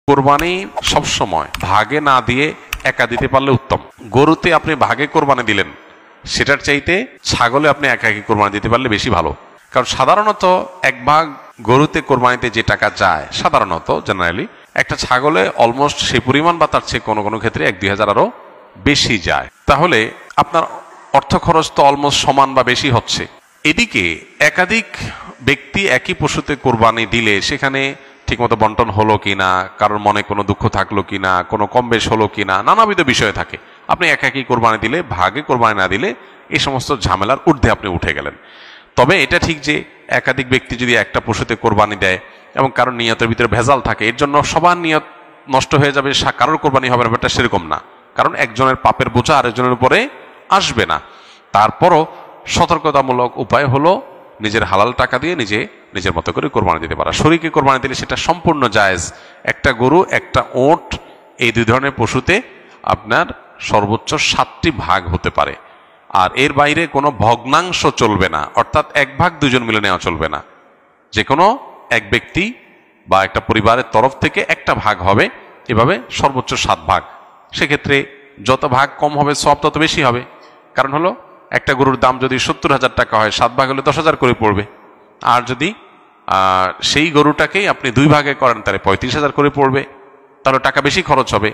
কোরবানি সবসময় ভাগে না দিয়ে একা দিতে পারলে উত্তম। গরুতে আপনি ভাগে কোরবানি দিলেন, সেটার চাইতে ছাগলে আপনি একাকি কোরবানি দিতে পারলে বেশি ভালো। কারণ সাধারণত এক ভাগ গরুতে কোরবানিতে যে টাকা যায়, সাধারণত জেনারেলি একটা ছাগলে অলমোস্ট সেই পরিমাণ বা তার চেয়ে কোনো কোনো ক্ষেত্রে 1-2 হাজার আরো বেশি যায়। তাহলে আপনার অর্থ খরচ তো অলমোস্ট সমান বা বেশি হচ্ছে। এদিকে একাধিক ব্যক্তি একই পশুতে কোরবানি দিলে সেখানে ঠিকমতো বন্টন হলো কিনা, কারোর মনে কোনো দুঃখ থাকলো কিনা, কোনো কম বেশ হলো কিনা, নানাবিধ বিষয় থাকে। আপনি একাকি কোরবানি দিলে, ভাগে কোরবানি না দিলে এই সমস্ত ঝামেলার ঊর্ধ্বে আপনি উঠে গেলেন। তবে এটা ঠিক যে একাধিক ব্যক্তি যদি একটা পশুতে কোরবানি দেয় এবং কারোর নিয়তের ভিতরে ভেজাল থাকে, এর জন্য সবার নিয়ত নষ্ট হয়ে যাবে, কারোর কোরবানি হবে না, ব্যাপারটা সেরকম না। কারণ একজনের পাপের বোঝা আরেকজনের উপরে আসবে না। তারপরও সতর্কতামূলক উপায় হলো নিজের হালাল টাকা দিয়ে নিজের মতো করে কোরবানি দিতে পারা। শরীকে কোরবানি দিলে সেটা সম্পূর্ণ জায়েজ। একটা গরু, একটা ওট, এই দুই ধরনের পশুতে আপনার সর্বোচ্চ 7টি ভাগ হতে পারে। আর এর বাইরে কোনো ভগ্নাংশ চলবে না, অর্থাৎ এক ভাগ দুজন মিলে নেওয়া চলবে না। যে কোনো এক ব্যক্তি বা একটা পরিবারের তরফ থেকে একটা ভাগ হবে, এভাবে সর্বোচ্চ 7 ভাগ। সেক্ষেত্রে যত ভাগ কম হবে সব তত বেশি হবে। কারণ হলো একটা গরুর দাম যদি 70,000 টাকা হয়, 7 ভাগ হলে 10,000 করে পড়বে। আর যদি সেই গরুটাকেই আপনি 2 ভাগে করেন তাহলে 35,000 করে পড়বে, তাহলে টাকা বেশি খরচ হবে।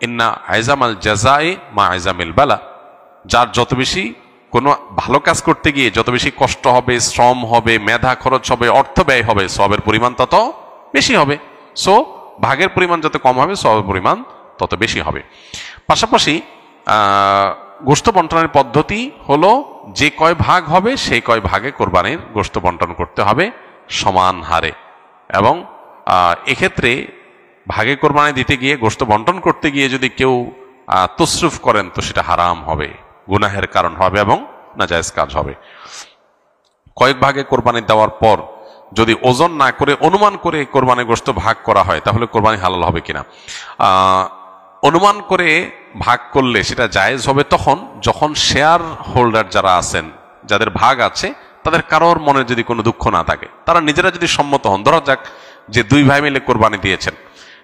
ইন্না আইজামাল জাযায়ে মা আইজামিল বালা। যার যত বেশি কোনো ভালো কাজ করতে গিয়ে যত বেশি কষ্ট হবে, শ্রম হবে, মেধা খরচ হবে, অর্থ ব্যয় হবে, সবের পরিমাণ তত বেশি হবে। সো ভাগের পরিমাণ যত কম হবে সবের পরিমাণ তত বেশি হবে। পাশাপাশি গোশত বন্টনের পদ্ধতি হলো যে কয় ভাগ হবে সেই কয় ভাগে কোরবানির গোশত বন্টন করতে হবে সমান হারে। এবং এক্ষেত্রে ভাগে কোরবানি দিতে গিয়ে, গোশত বন্টন করতে গিয়ে যদি কেউ তসরুফ করেন তো সেটা হারাম হবে, গুনাহের কারণ হবে এবং নাজায়েজ কাজ হবে। কয়েক ভাগে কোরবানি দেওয়ার পর যদি ওজন না করে অনুমান করে কোরবানি গোশত ভাগ করা হয় তাহলে কোরবানি হালাল হবে কিনা। অনুমান করে ভাগ করলে সেটা জায়েজ হবে তখন যখন শেয়ার হোল্ডার যারা আছেন, যাদের ভাগ আছে, তাদের কারোর মনে যদি কোনো দুঃখ না থাকে, তারা নিজেরা যদি সম্মত হন। ধরা যাক যে 2 ভাই মিলে কোরবানি দিয়েছেন,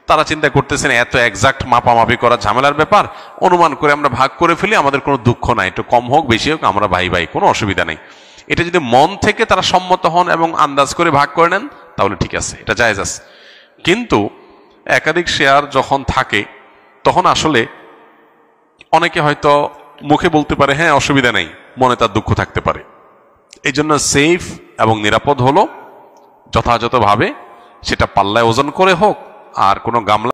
তারা চিন্তা করতেছেন এত এক্সাক্ট মাপামাপি করা ঝামেলার ব্যাপার, অনুমান করে আমরা ভাগ করে ফেলি, আমাদের কোনো দুঃখ নাই, একটু কম হোক বেশি হোক আমরা ভাই ভাই, কোনো অসুবিধা নেই। এটা যদি মন থেকে তারা সম্মত হন এবং আন্দাজ করে ভাগ করে নেন তাহলে ঠিক আছে, এটা জায়েজ আছে। কিন্তু একাধিক শেয়ার যখন থাকে তখন আসলে অনেকে হয়তো মুখে বলতে পারে হ্যাঁ অসুবিধা নেই, মনে তার দুঃখ থাকতে পারে। এই জন্য সেফ এবং নিরাপদ হলো যথাযথভাবে সেটা পাল্লায় ওজন করে হোক আর কোনো গামলা